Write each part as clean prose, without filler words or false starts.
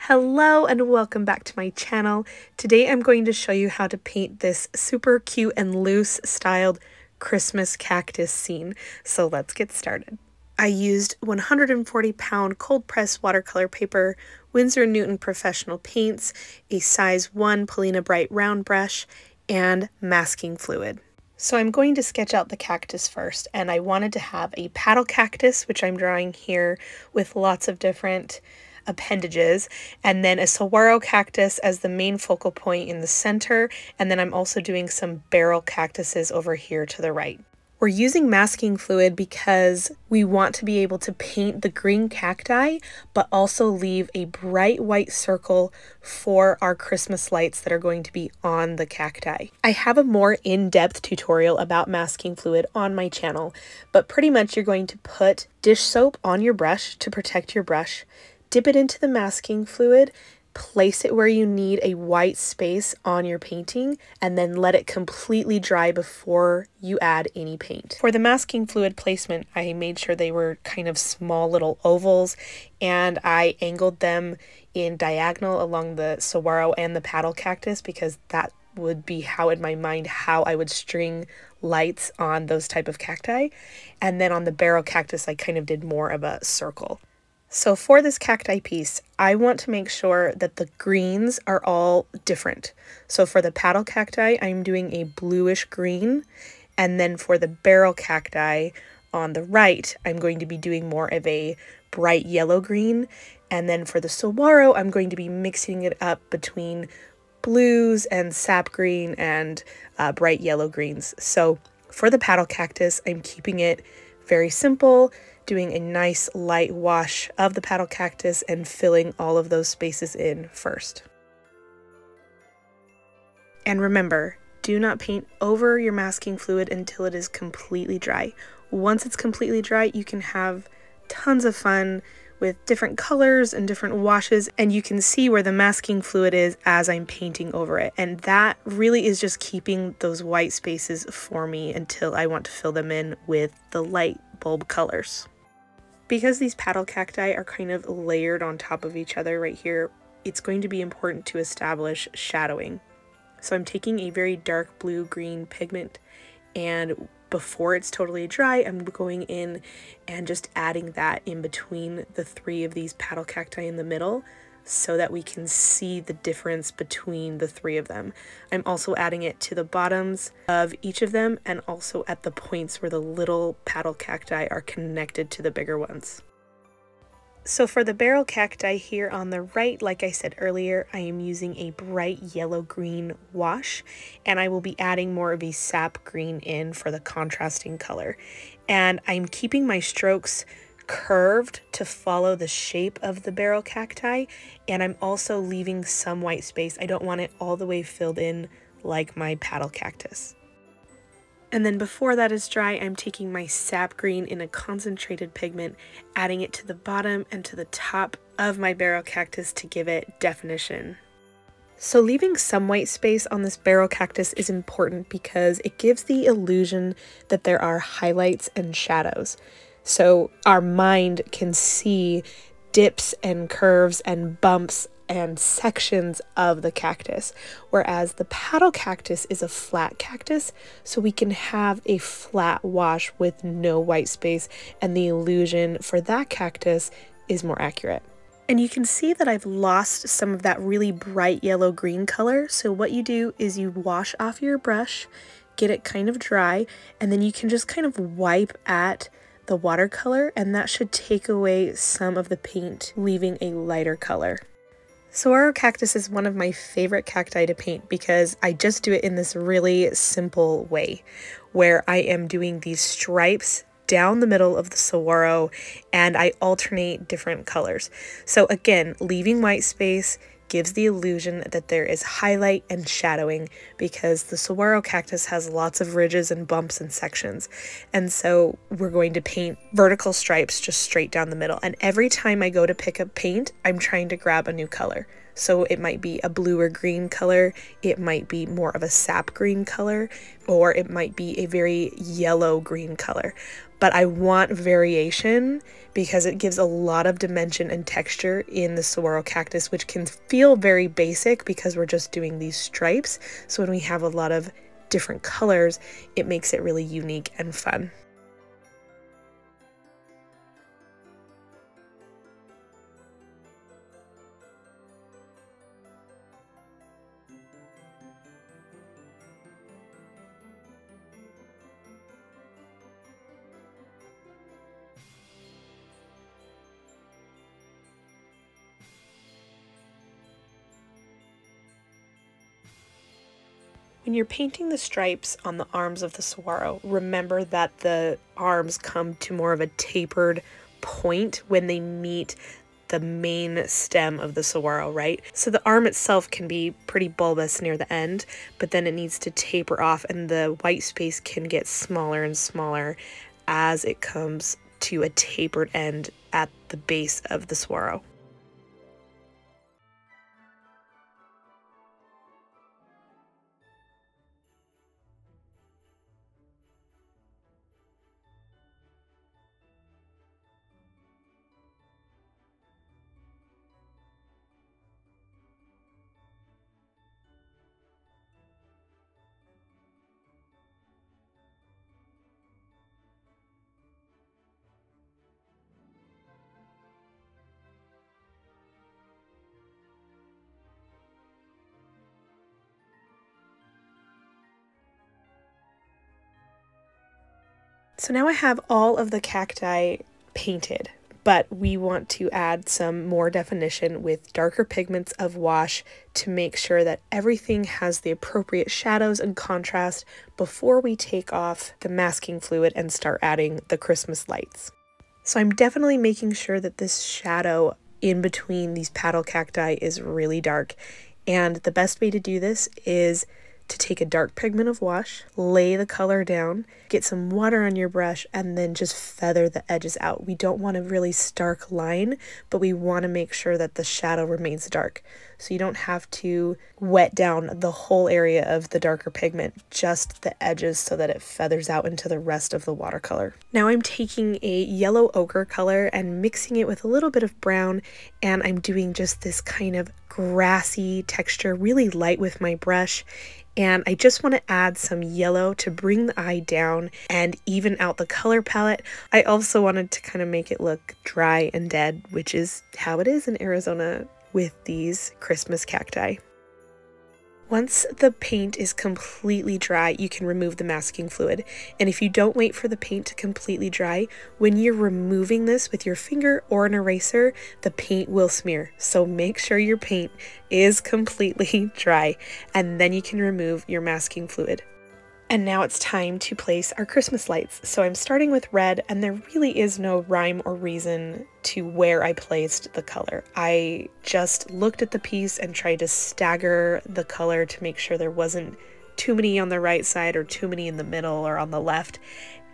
Hello and welcome back to my channel. Today I'm going to show you how to paint this super cute and loose styled Christmas cactus scene. So let's get started. I used 140-pound cold press watercolor paper, Winsor & Newton professional paints, a size 1 Polina Bright round brush, and masking fluid. So I'm going to sketch out the cactus first, and I wanted to have a paddle cactus, which I'm drawing here with lots of different appendages, and then a saguaro cactus as the main focal point in the center, and then I'm also doing some barrel cactuses over here to the right. We're using masking fluid because we want to be able to paint the green cacti, but also leave a bright white circle for our Christmas lights that are going to be on the cacti. I have a more in-depth tutorial about masking fluid on my channel, but pretty much you're going to put dish soap on your brush to protect your brush, dip it into the masking fluid, place it where you need a white space on your painting, and then let it completely dry before you add any paint. For the masking fluid placement, I made sure they were kind of small little ovals, and I angled them in diagonal along the saguaro and the paddle cactus because that would be how in my mind how I would string lights on those type of cacti. And then on the barrel cactus, I kind of did more of a circle. So for this cacti piece, I want to make sure that the greens are all different. So for the paddle cacti, I'm doing a bluish green, and then for the barrel cacti on the right, I'm going to be doing more of a bright yellow green, and then for the saguaro, I'm going to be mixing it up between blues and sap green and bright yellow greens. So for the paddle cactus, I'm keeping it very simple, doing a nice light wash of the paddle cactus and filling all of those spaces in first. And remember, do not paint over your masking fluid until it is completely dry. Once it's completely dry, you can have tons of fun with different colors and different washes, and you can see where the masking fluid is as I'm painting over it. And that really is just keeping those white spaces for me until I want to fill them in with the light bulb colors. Because these paddle cacti are kind of layered on top of each other right here, it's going to be important to establish shadowing. So I'm taking a very dark blue-green pigment, and before it's totally dry, I'm going in and just adding that in between the three of these paddle cacti in the middle so that we can see the difference between the three of them. I'm also adding it to the bottoms of each of them and also at the points where the little paddle cacti are connected to the bigger ones. So for the barrel cacti here on the right, like I said earlier, I am using a bright yellow-green wash, and I will be adding more of a sap green in for the contrasting color. And I'm keeping my strokes curved to follow the shape of the barrel cacti, and I'm also leaving some white space. I don't want it all the way filled in like my paddle cactus. And then before that is dry, I'm taking my sap green in a concentrated pigment, adding it to the bottom and to the top of my barrel cactus to give it definition. So leaving some white space on this barrel cactus is important because it gives the illusion that there are highlights and shadows. So our mind can see dips and curves and bumps and sections of the cactus, whereas the paddle cactus is a flat cactus, so we can have a flat wash with no white space, and the illusion for that cactus is more accurate. And you can see that I've lost some of that really bright yellow-green color, so what you do is you wash off your brush, get it kind of dry, and then you can just kind of wipe at the watercolor, and that should take away some of the paint, leaving a lighter color. Saguaro cactus is one of my favorite cacti to paint because I just do it in this really simple way, where I am doing these stripes down the middle of the saguaro and I alternate different colors. So again, leaving white space gives the illusion that there is highlight and shadowing because the saguaro cactus has lots of ridges and bumps and sections. And so we're going to paint vertical stripes just straight down the middle. And every time I go to pick up paint, I'm trying to grab a new color. So it might be a blue or green color, it might be more of a sap green color, or it might be a very yellow green color. but I want variation because it gives a lot of dimension and texture in the saguaro cactus, which can feel very basic because we're just doing these stripes. So when we have a lot of different colors, it makes it really unique and fun. When you're painting the stripes on the arms of the saguaro, remember that the arms come to more of a tapered point when they meet the main stem of the saguaro, right? So the arm itself can be pretty bulbous near the end, but then it needs to taper off and the white space can get smaller and smaller as it comes to a tapered end at the base of the saguaro. So now I have all of the cacti painted, but we want to add some more definition with darker pigments of wash to make sure that everything has the appropriate shadows and contrast before we take off the masking fluid and start adding the Christmas lights. So I'm definitely making sure that this shadow in between these paddle cacti is really dark, and the best way to do this is to take a dark pigment of wash, lay the color down, get some water on your brush, and then just feather the edges out. We don't want a really stark line, but we want to make sure that the shadow remains dark. So you don't have to wet down the whole area of the darker pigment, just the edges so that it feathers out into the rest of the watercolor. Now I'm taking a yellow ochre color and mixing it with a little bit of brown, and I'm doing just this kind of grassy texture, really light with my brush. And I just want to add some yellow to bring the eye down and even out the color palette. I also wanted to kind of make it look dry and dead, which is how it is in Arizona with these Christmas cacti. Once the paint is completely dry, you can remove the masking fluid. And if you don't wait for the paint to completely dry, when you're removing this with your finger or an eraser, the paint will smear. So make sure your paint is completely dry, and then you can remove your masking fluid. And now it's time to place our Christmas lights. So I'm starting with red, and there really is no rhyme or reason to where I placed the color. I just looked at the piece and tried to stagger the color to make sure there wasn't too many on the right side or too many in the middle or on the left.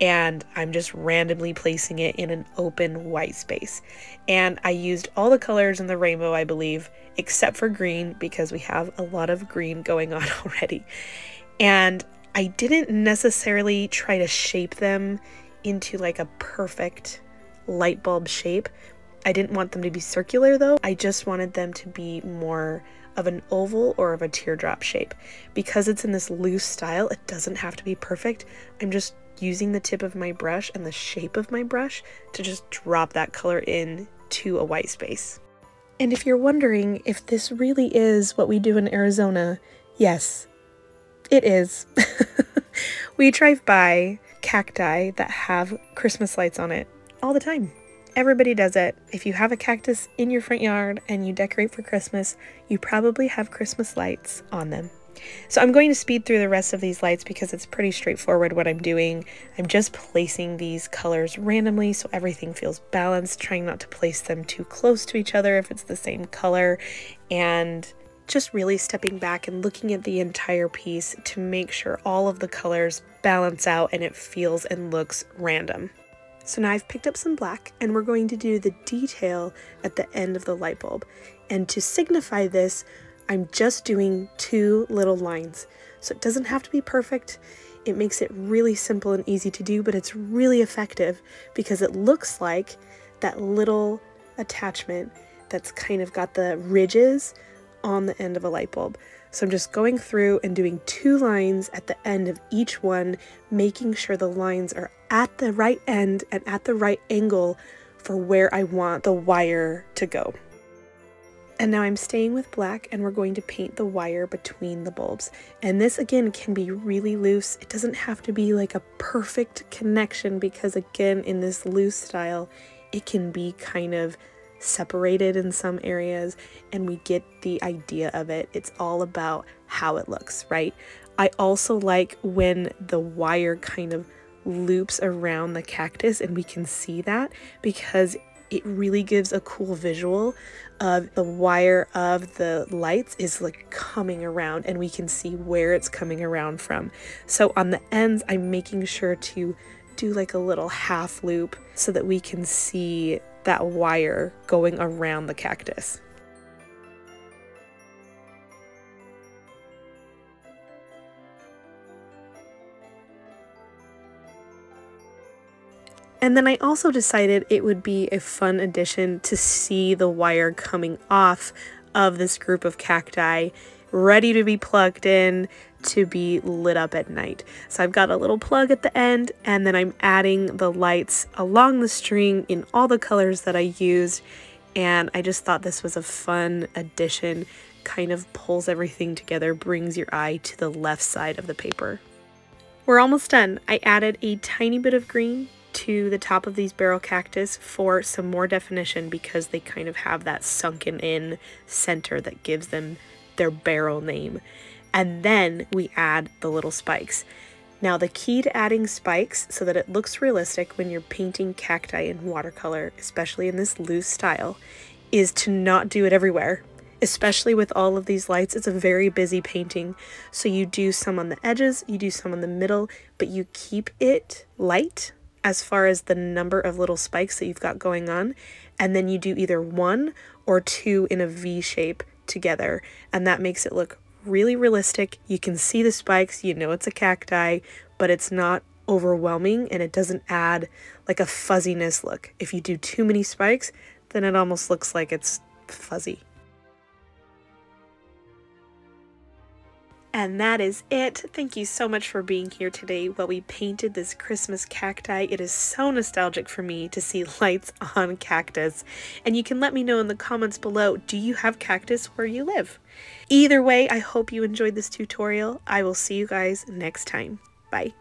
And I'm just randomly placing it in an open white space. And I used all the colors in the rainbow, I believe, except for green, because we have a lot of green going on already. And I didn't necessarily try to shape them into like a perfect light bulb shape. I didn't want them to be circular though. I just wanted them to be more of an oval or of a teardrop shape. Because it's in this loose style, it doesn't have to be perfect. I'm just using the tip of my brush and the shape of my brush to just drop that color in to a white space. And if you're wondering if this really is what we do in Arizona, yes, it is. We drive by cacti that have Christmas lights on it all the time. Everybody does it. If you have a cactus in your front yard and you decorate for Christmas, you probably have Christmas lights on them. So I'm going to speed through the rest of these lights because it's pretty straightforward what I'm doing. I'm just placing these colors randomly so everything feels balanced, trying not to place them too close to each other if it's the same color, and just really stepping back and looking at the entire piece to make sure all of the colors balance out and it feels and looks random. So now I've picked up some black and we're going to do the detail at the end of the light bulb. And to signify this, I'm just doing 2 little lines. So it doesn't have to be perfect. It makes it really simple and easy to do, but it's really effective because it looks like that little attachment that's kind of got the ridges on the end of a light bulb. So I'm just going through and doing 2 lines at the end of each one, making sure the lines are at the right end and at the right angle for where I want the wire to go. And now I'm staying with black, and we're going to paint the wire between the bulbs. And this again can be really loose. It doesn't have to be like a perfect connection because again, in this loose style, it can be kind of separated in some areas, and we get the idea of it. It's all about how it looks, right? I also like when the wire kind of loops around the cactus and we can see that, because it really gives a cool visual of the wire of the lights is like coming around, and we can see where it's coming around from. So on the ends, I'm making sure to do like a little half loop so that we can see that wire going around the cactus. And then I also decided it would be a fun addition to see the wire coming off of this group of cacti, ready to be plugged in to be lit up at night. So I've got a little plug at the end, and then I'm adding the lights along the string in all the colors that I used, and I just thought this was a fun addition. Kind of pulls everything together, brings your eye to the left side of the paper. We're almost done. I added a tiny bit of green to the top of these barrel cactus for some more definition, because they kind of have that sunken in center that gives them their barrel name. And then we add the little spikes. Now the key to adding spikes so that it looks realistic when you're painting cacti in watercolor, especially in this loose style, is to not do it everywhere. Especially with all of these lights, it's a very busy painting. So you do some on the edges, you do some on the middle, but you keep it light as far as the number of little spikes that you've got going on. And then you do either 1 or 2 in a V shape together. And that makes it look really realistic. You can see the spikes, you know it's a cacti, but it's not overwhelming and it doesn't add like a fuzziness look. If you do too many spikes, then it almost looks like it's fuzzy. And that is it. Thank you so much for being here today while we painted this Christmas cacti. It is so nostalgic for me to see lights on cactus. And you can let me know in the comments below, do you have cactus where you live? Either way, I hope you enjoyed this tutorial. I will see you guys next time. Bye.